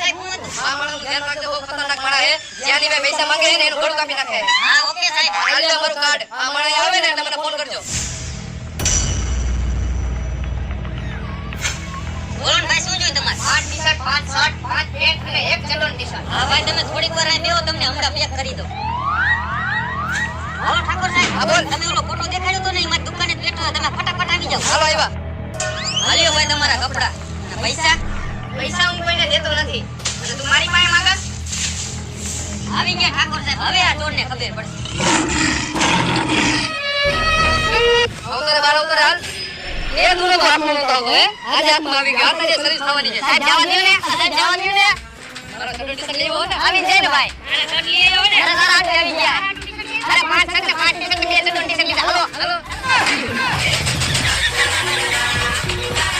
સાહેબ હું હતું આ માણસનું ધ્યાન રાખજો બહુ ખતરનાક માણસ છે જ્યાંની મેં પૈસા માંગે છે ને એનું ગળું કાપી નાખે હા ઓકે સાહેબ હાલ લે મારું કાર્ડ આ માણસ આવે ને એટલે મને ફોન કરજો બોલો ને ભાઈ શું જોઈએ તમારે 8 ટી-શર્ટ 5 શર્ટ 5 પેન્ટ અને એક ચલોન ટી-શર્ટ હા ભાઈ તમે થોડીક વાર અહીં બેહો તમને હમણાં પેક કરી દો હાલો ઠાકોર સાહેબ હા, બોલ. તમે ઓલો ફોટો દેખાડ્યો તો ને ઈ મારી દુકાને જ બેઠો હતો. તમે ફટાફટ આવી જાઓ હાલો આવ્યા હાલ્યો ભાઈ તમારા કપડા અને પૈસા પૈસા હું કોઈને દેતો નથી અને તું મારી પાસે માંગસ આવી ગયા ઠાકોર સાહેબ હવે આ ચોરને ખબર પડશે અવતરે બાર અવતરે હાલ એ તું તો હાથમાં નતો આવતો હે આજે હાથમાં આવી ગયો આજે સર્વિસ થવાની છે સાહેબ જવા દ્યો ને સાહેબ જવા દ્યો ને મારા ચલોન ટી-શર્ટ લેવો હોય ને આવી જાય ને ભાઈ અરે શર્ટ લઈ આવ્યો ને અરે સારા આઠે આવી ગયા અરે 5 શર્ટ ને 5 ટી-શર્ટ ને 2 ચલોન ટી-શર્ટ લીધા હાલો હાલો